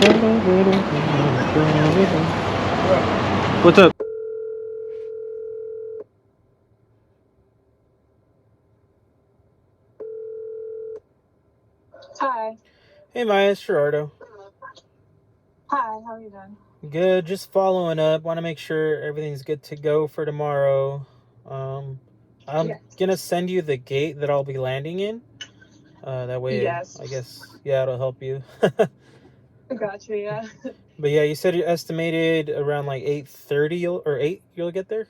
What's up? Hi. Hey Maya, it's Gerardo. Hi, how are you doing? Good, just following up. Want to make sure everything's good to go for tomorrow. I'm gonna send you the gate that I'll be landing in. That way, Yes. I guess, yeah, it'll help you. Gotcha, yeah. But yeah, you said you estimated around like 8:30 or 8 you'll get there?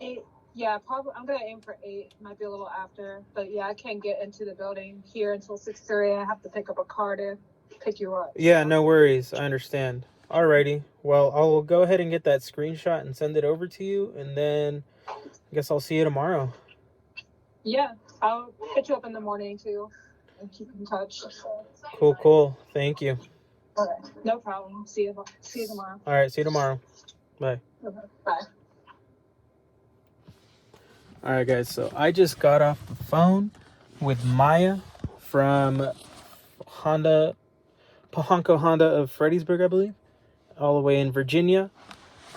8, yeah, probably. I'm gonna aim for 8. Might be a little after, but yeah, I can't get into the building here until 6:30. I have to pick up a car to pick you up. Yeah, So. no worries. I understand. Alrighty. Well, I'll go ahead and get that screenshot and send it over to you, and then I guess I'll see you tomorrow. Yeah, I'll hit you up in the morning too, and keep in touch. So. Cool. Thank you. Okay, no problem. See you tomorrow. All right, see you tomorrow. Bye. Okay, bye. All right, guys. So I just got off the phone with Maya from Pohanco Honda of Fredericksburg, I believe, all the way in Virginia.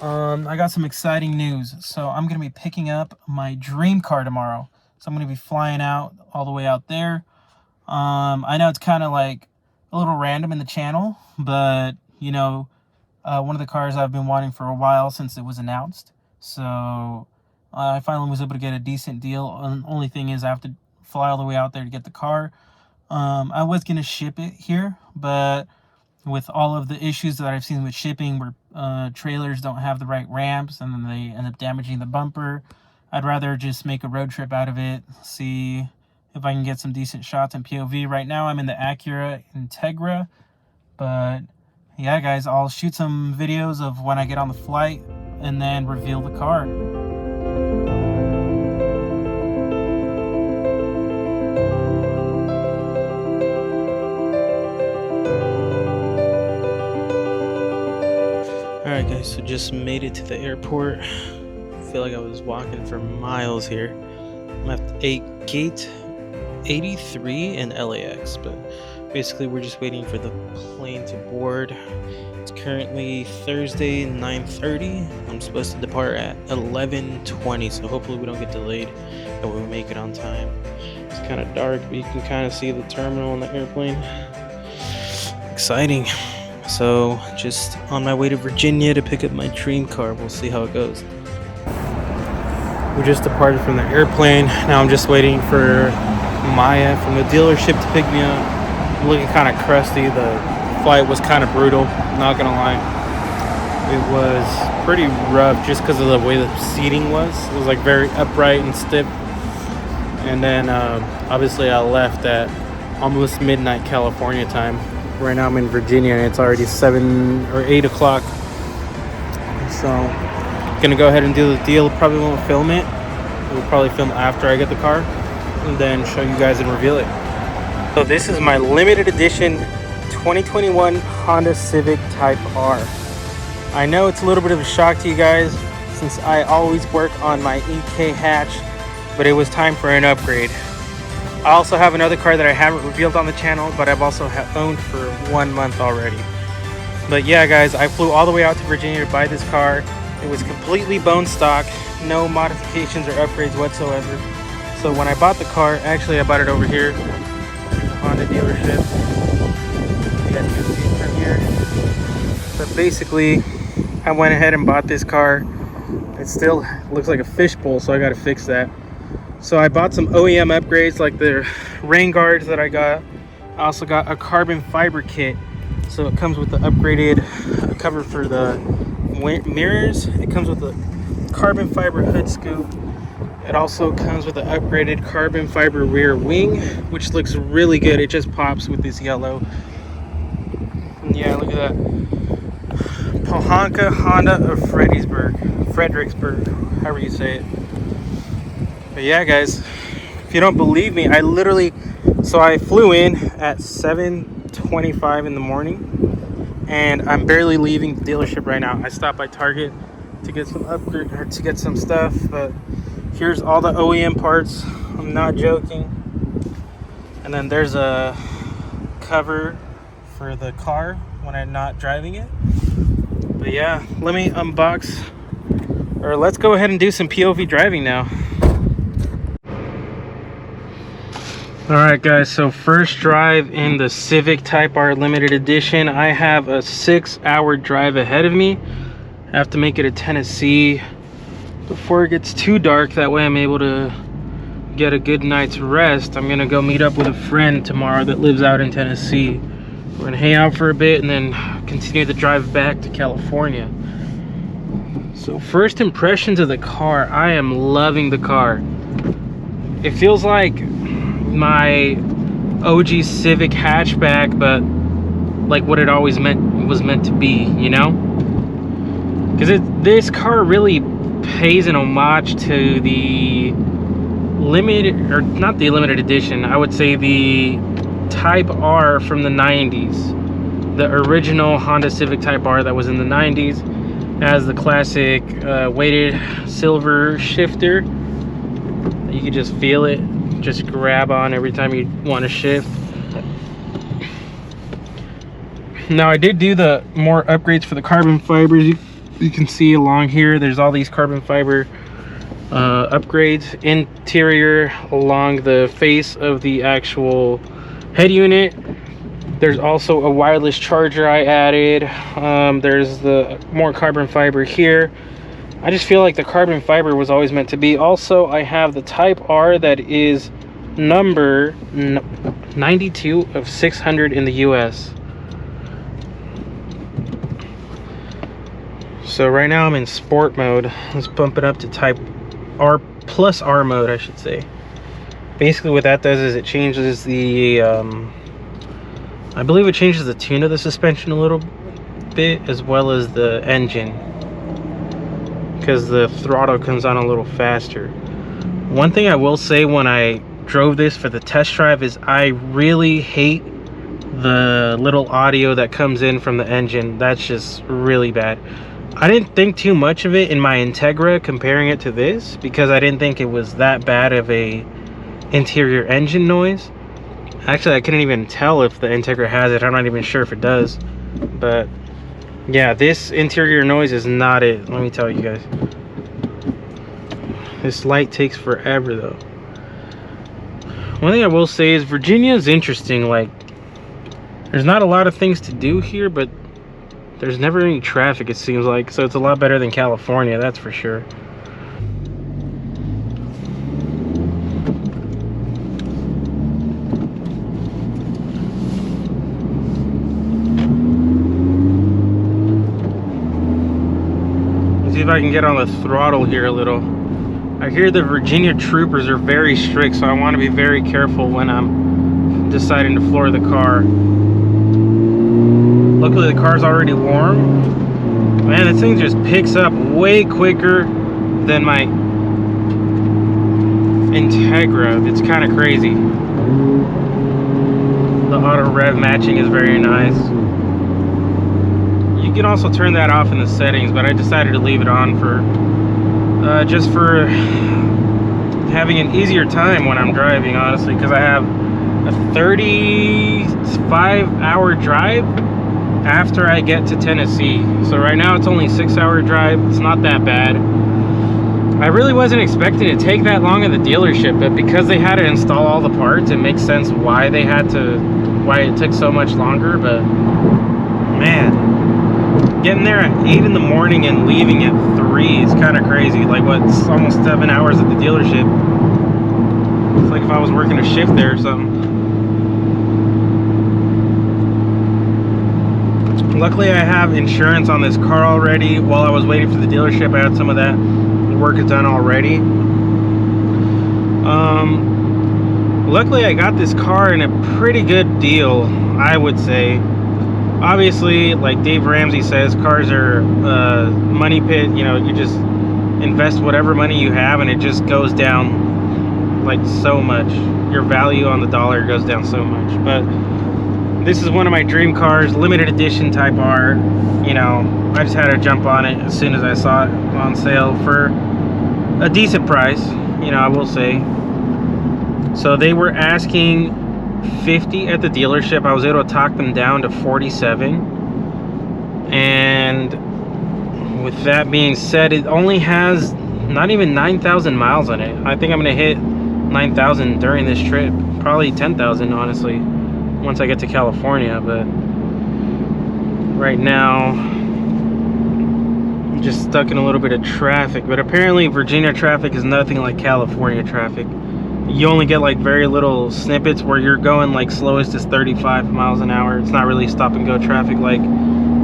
I got some exciting news. So I'm gonna be picking up my dream car tomorrow. So I'm gonna be flying out all the way out there. I know it's kind of like a little random in the channel, but one of the cars I've been wanting for a while since it was announced. So I finally was able to get a decent deal. Only thing is I have to fly all the way out there to get the car. I was going to ship it here, but with all of the issues that I've seen with shipping where trailers don't have the right ramps and then they end up damaging the bumper, I'd rather just make a road trip out of it, see if I can get some decent shots in POV. Right now I'm in the Acura Integra, but yeah, guys, I'll shoot some videos of when I get on the flight and then reveal the car. Alright guys, so just made it to the airport. I feel like I was walking for miles here. I'm at gate 83 in LAX, but basically we're just waiting for the plane to board. It's currently Thursday, 9:30. I'm supposed to depart at 11:20, so hopefully we don't get delayed and we'll make it on time. It's kind of dark, but you can kind of see the terminal on the airplane. Exciting. So just on my way to Virginia to pick up my dream car. We'll see how it goes. We just departed from the airplane. Now I'm just waiting for Maya from the dealership to pick me up. I'm looking kind of crusty. The flight was kind of brutal, not gonna lie. It was pretty rough just because of the way the seating was. It was like very upright and stiff. And then obviously I left at almost midnight California time. Right now I'm in Virginia and it's already 7 or 8 o'clock. So gonna go ahead and do the deal. Probably won't film it. We'll probably film after I get the car and then show you guys and reveal it. So this is my limited edition 2021 Honda Civic Type R. I know it's a little bit of a shock to you guys since I always work on my EK hatch, but it was time for an upgrade. I also have another car that I haven't revealed on the channel, but I've also owned for 1 month already. But yeah, guys, I flew all the way out to Virginia to buy this car. It was completely bone stock, no modifications or upgrades whatsoever. So when I bought the car, actually I bought it over here, the Honda dealership. You guys can see it from here. But basically, I went ahead and bought this car. It still looks like a fishbowl, so I got to fix that. So I bought some OEM upgrades like the rain guards that I got. I also got a carbon fiber kit. So it comes with the upgraded cover for the mirrors. It comes with a carbon fiber hood scoop. It also comes with an upgraded carbon fiber rear wing, which looks really good. It just pops with this yellow. And yeah, look at that. Pohanco Honda of Fredericksburg, however you say it. But yeah, guys, if you don't believe me, I flew in at 7:25 in the morning, and I'm barely leaving the dealership right now. I stopped by Target to get some upgrade or to get some stuff, but here's all the OEM parts. I'm not joking. And then there's a cover for the car when I'm not driving it. But yeah, let me unbox, or let's go ahead and do some POV driving now. Alright guys, so first drive in the Civic Type R Limited Edition. I have a 6-hour drive ahead of me. I have to make it to Tennessee before it gets too dark. That way I'm able to get a good night's rest. I'm gonna go meet up with a friend tomorrow that lives out in Tennessee. We're gonna hang out for a bit and then continue the drive back to California. So first impressions of the car, I am loving the car. It feels like my OG Civic hatchback, but like what it always was meant to be, you know? Because this car really pays an homage to the limited, or not the limited edition, I would say the Type R from the 90s. The original Honda Civic Type R that was in the 90s. It has the classic weighted silver shifter. You can just feel it, just grab on every time you want to shift. Now I did do the more upgrades for the carbon fibers. You can see along here there's all these carbon fiber upgrades. Interior along the face of the actual head unit. There's also a wireless charger I added. There's the more carbon fiber here. I just feel like the carbon fiber was always meant to be. Also, I have the Type R that is number 92 of 600 in the US. So right now I'm in sport mode. Let's bump it up to Type R plus R mode, I should say. Basically what that does is it changes the I believe it changes the tune of the suspension a little bit, as well as the engine, because the throttle comes on a little faster. One thing I will say when I drove this for the test drive is I really hate the little audio that comes in from the engine. That's just really bad. I didn't think too much of it in my Integra comparing it to this, because I didn't think it was that bad of a interior engine noise. Actually, I couldn't even tell if the Integra has it. I'm not even sure if it does. But yeah, this interior noise is not it, let me tell you guys. This light takes forever though. One thing I will say is Virginia is interesting. Like, there's not a lot of things to do here, but there's never any traffic, it seems like. So it's a lot better than California, that's for sure. See if I can get on the throttle here a little. I hear the Virginia troopers are very strict, so I want to be very careful when I'm deciding to floor the car. Luckily the car's already warm. Man, this thing just picks up way quicker than my Integra. It's kind of crazy. The auto rev matching is very nice. You can also turn that off in the settings, but I decided to leave it on for just for having an easier time when I'm driving, honestly, because I have a 35-hour drive after I get to Tennessee. So right now it's only a 6-hour drive. It's not that bad. I really wasn't expecting to take that long at the dealership, but because they had to install all the parts, it makes sense why it took so much longer. But man, getting there at 8 in the morning and leaving at 3 is kind of crazy. Like, what's almost 7 hours at the dealership. It's like if I was working a shift there or something. Luckily I have insurance on this car already. While I was waiting for the dealership, I had some of that work done already. Luckily I got this car in a pretty good deal, I would say. Obviously, like Dave Ramsey says, cars are money pit. You know, you just invest whatever money you have and it just goes down like so much. Your value on the dollar goes down so much. But this is one of my dream cars, limited edition Type R. You know, I just had to jump on it as soon as I saw it on sale for a decent price, you know, I will say. So they were asking 50 at the dealership. I was able to talk them down to 47. And with that being said, it only has not even 9,000 miles on it. I think I'm gonna hit 9,000 during this trip, probably 10,000 honestly once I get to California. But right now I'm just stuck in a little bit of traffic. But apparently Virginia traffic is nothing like California traffic. You only get like very little snippets where you're going like slowest is 35 miles an hour. It's not really stop and go traffic like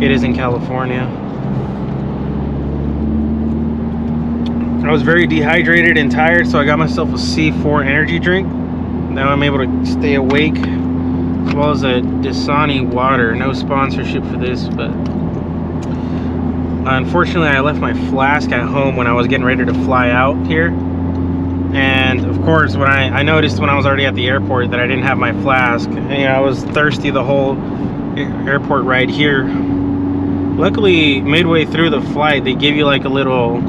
it is in California. I was very dehydrated and tired, so I got myself a C4 energy drink. Now I'm able to stay awake, as well as a Dasani water. No sponsorship for this, but unfortunately I left my flask at home when I was getting ready to fly out here. And of course, when I noticed when I was already at the airport that I didn't have my flask. You know, I was thirsty the whole airport ride here. Luckily, midway through the flight, they give you like a little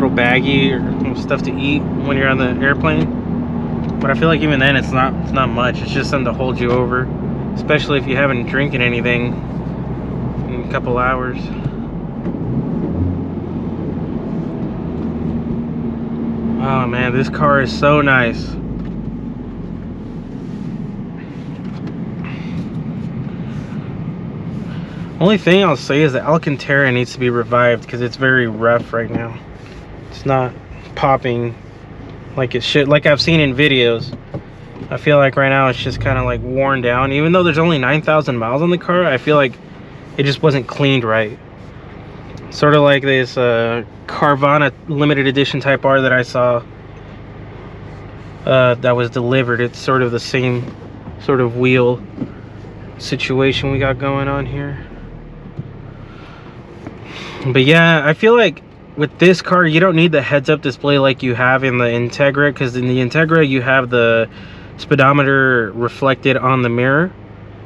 baggie or stuff to eat when you're on the airplane. But I feel like even then, it's not much. It's just something to hold you over, especially if you haven't drinking anything in a couple hours. Oh man, this car is so nice. Only thing I'll say is the Alcantara needs to be revived because it's very rough right now. It's not popping like it should, like I've seen in videos. I feel like right now it's just kind of like worn down. Even though there's only 9,000 miles on the car, I feel like it just wasn't cleaned right. Sort of like this Carvana limited edition Type R that I saw that was delivered. It's sort of the same sort of wheel situation we got going on here. But yeah, I feel like with this car you don't need the heads-up display like you have in the Integra, because in the Integra you have the speedometer reflected on the mirror,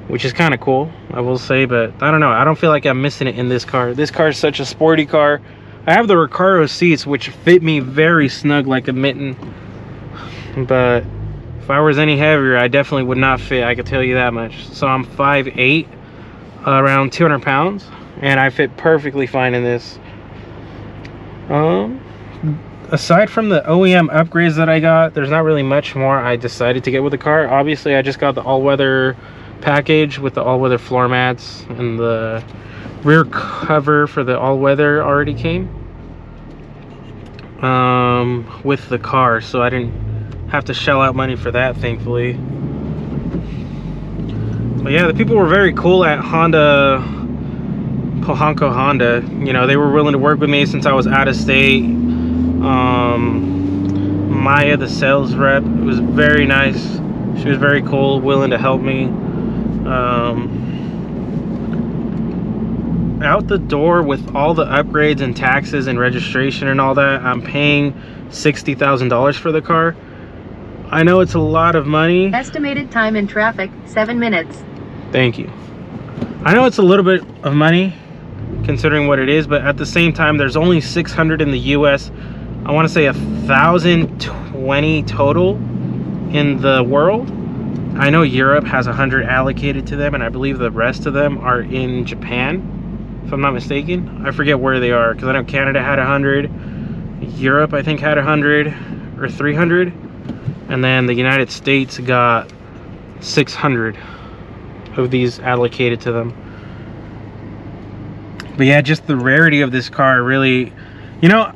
which is kind of cool, I will say. But I don't know, I don't feel like I'm missing it in this car. This car is such a sporty car. I have the Recaro seats, which fit me very snug like a mitten, but if I was any heavier I definitely would not fit, I could tell you that much. So I'm 5'8", around 200 pounds, and I fit perfectly fine in this. Aside from the OEM upgrades that I got, there's not really much more I decided to get with the car. Obviously I just got the all-weather package with the all-weather floor mats, and the rear cover for the all-weather already came with the car, so I didn't have to shell out money for that, thankfully. But yeah, the people were very cool at Pohanco Honda. You know, they were willing to work with me since I was out of state. Maya, the sales rep, was very nice. She was very cool, willing to help me. Out the door with all the upgrades and taxes and registration and all that, I'm paying $60,000 for the car. I know it's a lot of money. Estimated time in traffic, 7 minutes. Thank you. I know it's a little bit of money considering what it is, but at the same time there's only 600 in the US. I want to say 1,020 total in the world. I know Europe has 100 allocated to them, and I believe the rest of them are in Japan, if I'm not mistaken. I forget where they are, because I know Canada had 100, Europe I think had 100 or 300, and then the United States got 600 of these allocated to them. But yeah, just the rarity of this car really, you know,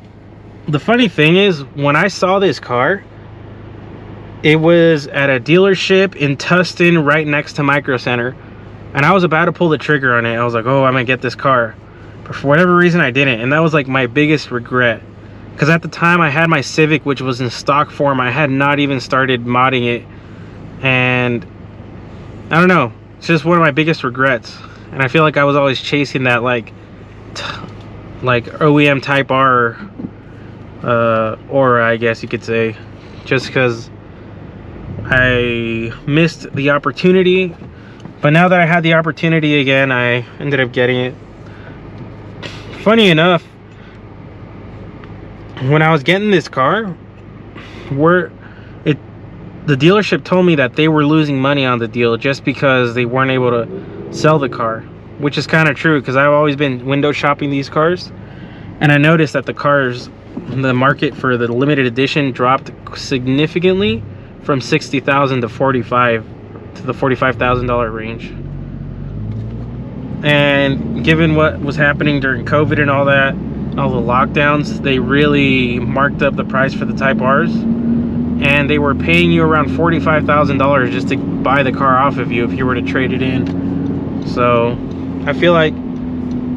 the funny thing is, when I saw this car, it was at a dealership in Tustin right next to Micro Center, and I was about to pull the trigger on it. I was like, oh, I'm gonna get this car, but for whatever reason I didn't, and that was like my biggest regret, because at the time I had my Civic, which was in stock form. I had not even started modding it, and I don't know, it's just one of my biggest regrets. And I feel like I was always chasing that like OEM Type R aura, I guess you could say, just because I missed the opportunity. But now that I had the opportunity again, I ended up getting it. Funny enough, when I was getting this car, the the dealership told me that they were losing money on the deal just because they weren't able to sell the car, which is kind of true because I've always been window shopping these cars, and I noticed that the market for the limited edition dropped significantly from 60,000 to 45 to the $45,000 range. And given what was happening during COVID and all that, all the lockdowns, they really marked up the price for the Type R's, and they were paying you around $45,000 just to buy the car off of you if you were to trade it in. So I feel like,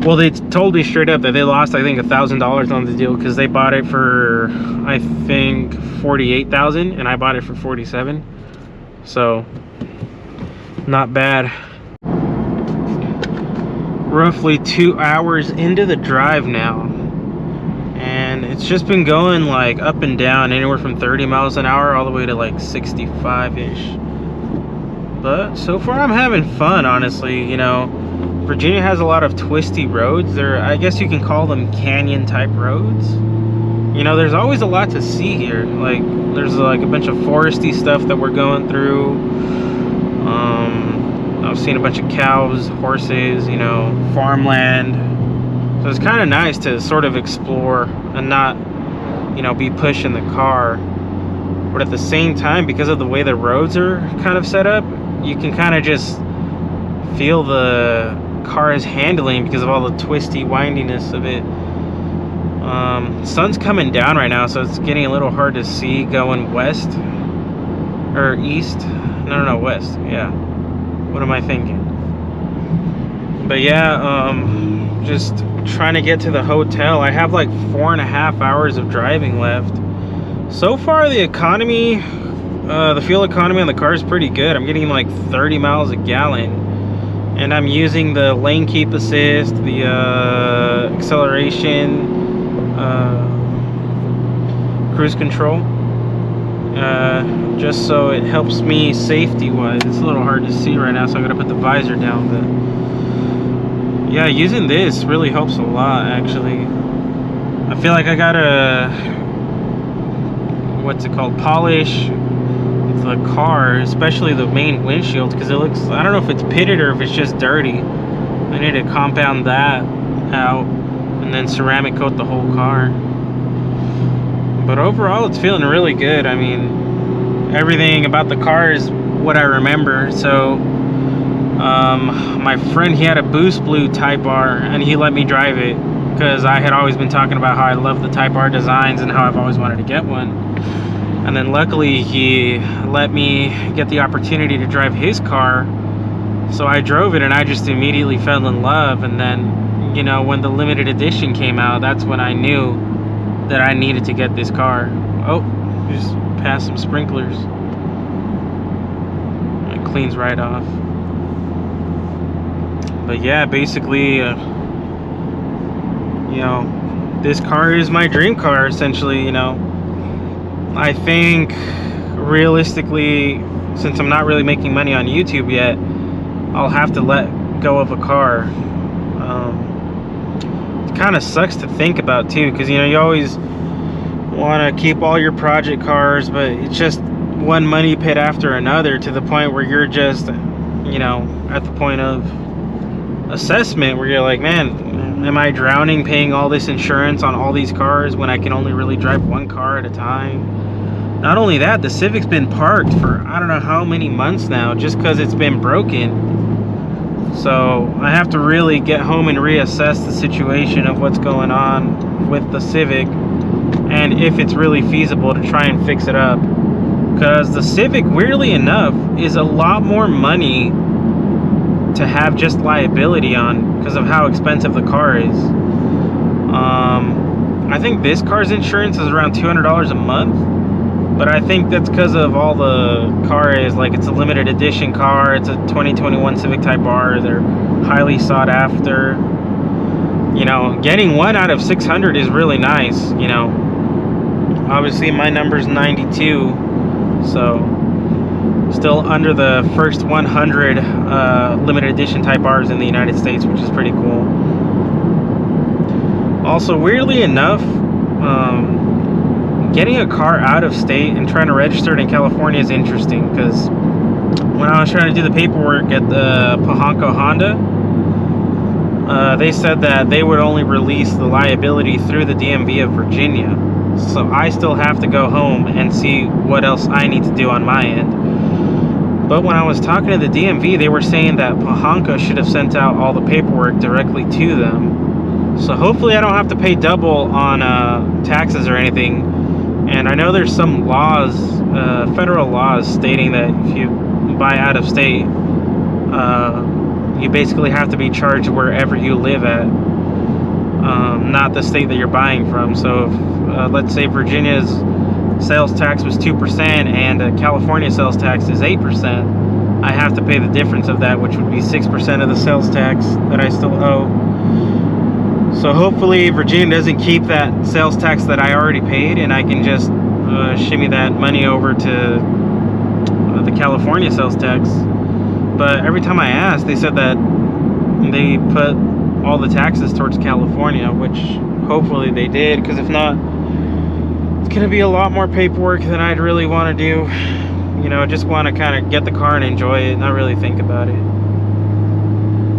well, they told me straight up that they lost, I think, $1,000 on the deal because they bought it for, I think, $48,000 and I bought it for $47,000. So not bad. Roughly 2 hours into the drive now, and it's just been going like up and down, anywhere from 30 miles an hour all the way to like 65-ish. But so far I'm having fun, honestly. You know, Virginia has a lot of twisty roads. I guess you can call them canyon type roads. You know, there's always a lot to see here. Like, there's like a bunch of foresty stuff that we're going through. I've seen a bunch of cows, horses, you know, farmland. So it's kind of nice to sort of explore and not, you know, be pushing the car. But at the same time, because of the way the roads are kind of set up, you can kind of just feel the car is handling because of all the twisty windiness of it. Sun's coming down right now, so it's getting a little hard to see going west or east. No, west. Yeah. What am I thinking? But yeah, just trying to get to the hotel. I have like 4.5 hours of driving left. So far, the economy, the fuel economy on the car is pretty good. I'm getting like 30 miles a gallon, and I'm using the lane keep assist, the acceleration, cruise control, just so it helps me safety wise. It's a little hard to see right now, so I'm gonna put the visor down, but yeah, using this really helps a lot, actually. I feel like I gotta, what's it called, polish the car, especially the main windshield, because it looks, I don't know if it's pitted or if it's just dirty. I need to compound that out and then ceramic coat the whole car. But overall, it's feeling really good. I mean, everything about the car is what I remember. So my friend, he had a Boost Blue Type R, and he let me drive it because I had always been talking about how I love the Type R designs and how I've always wanted to get one. And then luckily he let me get the opportunity to drive his car, so I drove it and I just immediately fell in love. And then, you know, when the limited edition came out, that's when I knew that I needed to get this car. Oh, just passed some sprinklers. It cleans right off. But yeah, basically, you know, this car is my dream car, essentially. You know, I think realistically, since I'm not really making money on YouTube yet, I'll have to let go of a car. It kind of sucks to think about too, because, you know, you always want to keep all your project cars, but it's just one money pit after another, to the point where you're just, you know, at the point of assessment where you're like, man, am I drowning paying all this insurance on all these cars when I can only really drive one car at a time? Not only that, the Civic's been parked for I don't know how many months now just because it's been broken. So I have to really get home and reassess the situation of what's going on with the Civic, and if it's really feasible to try and fix it up. Because the Civic, weirdly enough, is a lot more money to have just liability on because of how expensive the car is. I think this car's insurance is around $200 a month. But I think that's because of all the car is, like, it's a limited edition car. It's a 2021 Civic Type R. They're highly sought after. You know, getting 1 out of 600 is really nice, you know. Obviously, my number's 92. So, still under the first 100 limited edition Type Rs in the United States, which is pretty cool. Also, weirdly enough, getting a car out of state and trying to register it in California is interesting, because when I was trying to do the paperwork at the Pohanka Honda, they said that they would only release the liability through the DMV of Virginia. So I still have to go home and see what else I need to do on my end. But when I was talking to the DMV, they were saying that Pohanka should have sent out all the paperwork directly to them. So hopefully I don't have to pay double on taxes or anything. And I know there's some laws, federal laws, stating that if you buy out of state, you basically have to be charged wherever you live at, not the state that you're buying from. So if, let's say Virginia's sales tax was 2% and California sales tax is 8%, I have to pay the difference of that, which would be 6% of the sales tax that I still owe. So hopefully Virginia doesn't keep that sales tax that I already paid, and I can just shimmy that money over to the California sales tax. But every time I asked, they said that they put all the taxes towards California, which hopefully they did, because if not, it's going to be a lot more paperwork than I'd really want to do. You know, I just want to kind of get the car and enjoy it, not really think about it.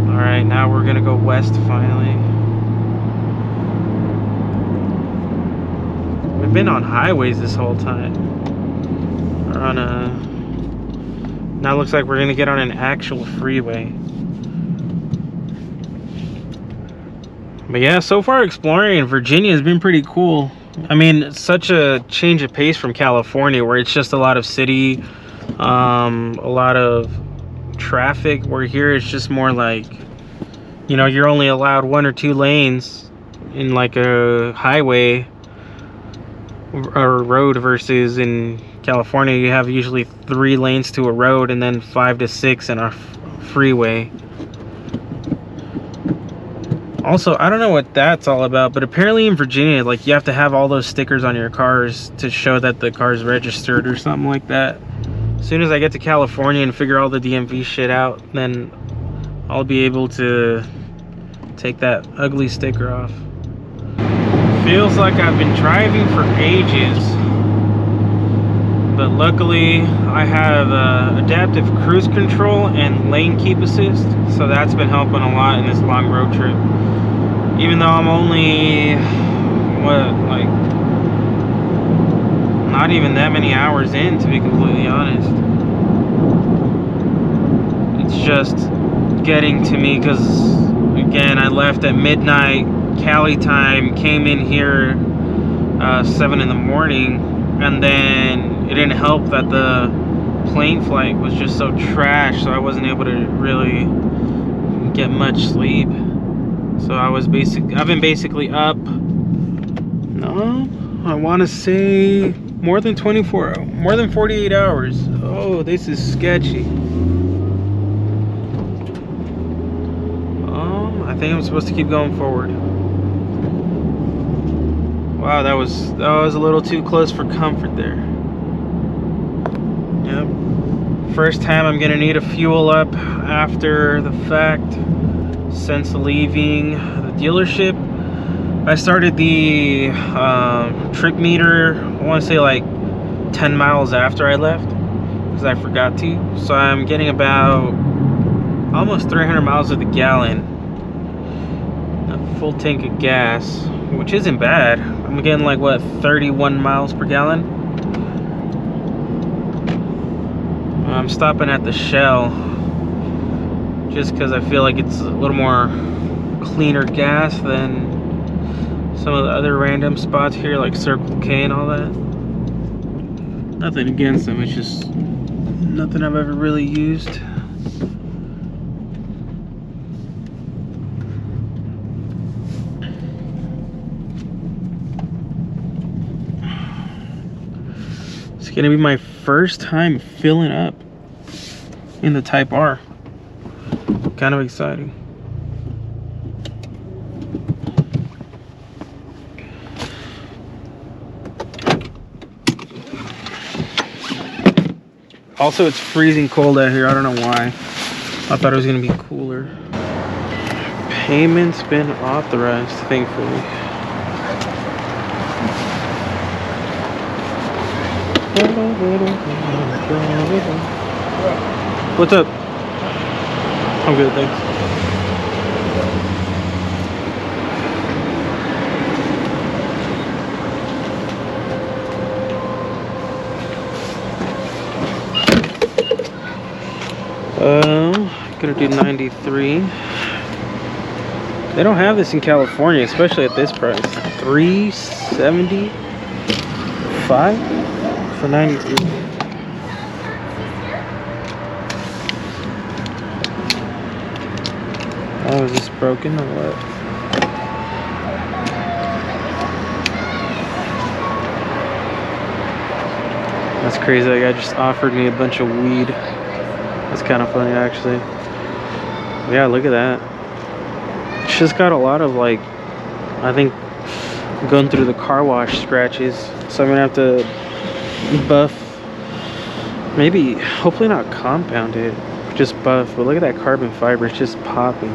Alright, now we're going to go west finally. We've been on highways this whole time. We're on a... Now it looks like we're gonna get on an actual freeway. But yeah, so far exploring Virginia has been pretty cool. I mean, it's such a change of pace from California, where it's just a lot of city, a lot of traffic, where here it's just more like, you know, you're only allowed 1 or 2 lanes in like a highway or road, versus in California you have usually 3 lanes to a road and then 5 to 6 in a freeway. Also, I don't know what that's all about, but apparently in Virginia, like, you have to have all those stickers on your cars to show that the car's registered or something like that. As soon as I get to California and figure all the DMV shit out, then I'll be able to take that ugly sticker off. Feels like I've been driving for ages, but luckily I have adaptive cruise control and lane keep assist, so that's been helping a lot in this long road trip. Even though I'm only, like, not even that many hours in, to be completely honest. It's just getting to me, because again, I left at midnight Cali time, came in here 7 in the morning, and then it didn't help that the plane flight was just so trash, so I wasn't able to really get much sleep. So I've been basically up, no, I want to say more than 48 hours. Oh, this is sketchy. I think I'm supposed to keep going forward. Wow, that was a little too close for comfort there. Yep. First time I'm gonna need a fuel up after the fact since leaving the dealership. I started the trip meter, I want to say like 10 miles after I left, because I forgot to. So I'm getting about almost 300 miles of the gallon, a full tank of gas, which isn't bad. I'm getting like, what, 31 miles per gallon. I'm stopping at the Shell just because I feel like it's a little more cleaner gas than some of the other random spots here, like Circle K and all that. Nothing against them, it's just nothing I've ever really used. It's gonna be my first time filling up in the Type R. Kind of exciting. Also, it's freezing cold out here. I don't know why. I thought it was gonna be cooler. Payment's been authorized, thankfully. What's up? I'm good, thanks. Gonna do 93. They don't have this in California, especially at this price. $375 for 93. Oh, is this broken or what? That's crazy. That guy just offered me a bunch of weed. That's kind of funny, actually. Yeah, look at that. It's just got a lot of, like, I think, going through the car wash scratches. So I'm gonna have to buff. Maybe, hopefully not compound it, just buff. But look at that carbon fiber. It's just popping.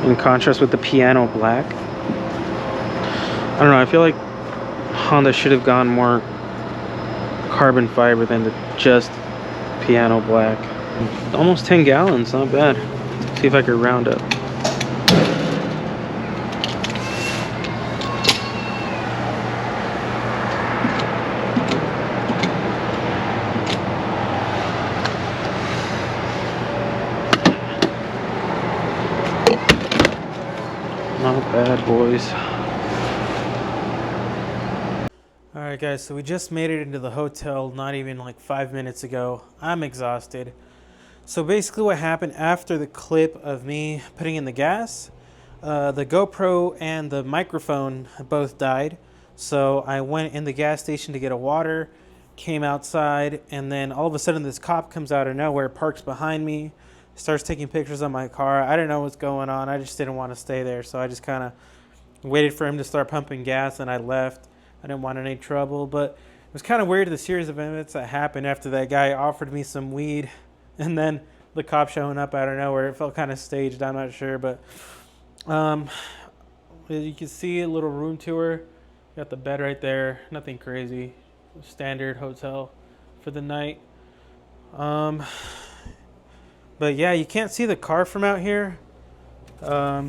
In contrast with the piano black. I don't know. I feel like Honda should have gone more carbon fiber than the just piano black. Almost 10 gallons, not bad. See if I could round up. Not bad, boys. Alright guys, so we just made it into the hotel not even like 5 minutes ago. I'm exhausted. So basically what happened after the clip of me putting in the gas, the GoPro and the microphone both died. So I went in the gas station to get a water, came outside, and then all of a sudden this cop comes out of nowhere, parks behind me, starts taking pictures of my car. I didn't know what's going on. I just didn't want to stay there. So I just kind of waited for him to start pumping gas and I left. I didn't want any trouble, but it was kind of weird, the series of events that happened after that guy offered me some weed and then the cop showing up out of nowhere. It felt kind of staged, I'm not sure, but you can see a little room tour. Got the bed right there, nothing crazy, standard hotel for the night. But yeah, you can't see the car from out here,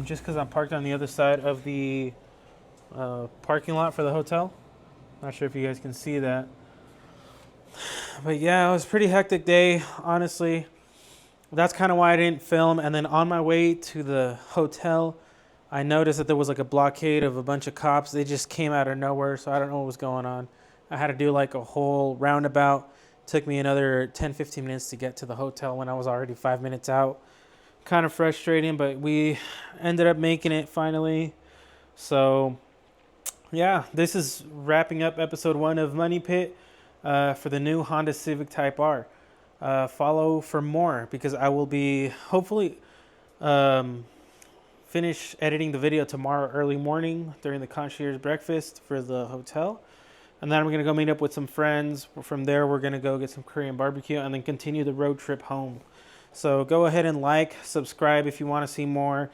just because I'm parked on the other side of the parking lot for the hotel. Not sure if you guys can see that. But yeah, it was a pretty hectic day, honestly. That's kind of why I didn't film. And then on my way to the hotel, I noticed that there was like a blockade of a bunch of cops. They just came out of nowhere, so I don't know what was going on. I had to do like a whole roundabout. Took me another 10-15 minutes to get to the hotel when I was already 5 minutes out. Kind of frustrating, but we ended up making it finally. So yeah, this is wrapping up episode 1 of Money Pit for the new Honda Civic Type R. Follow for more because I will be hopefully finish editing the video tomorrow early morning during the concierge breakfast for the hotel. And then I'm going to go meet up with some friends. From there, we're going to go get some Korean barbecue and then continue the road trip home. So go ahead and like, subscribe if you want to see more.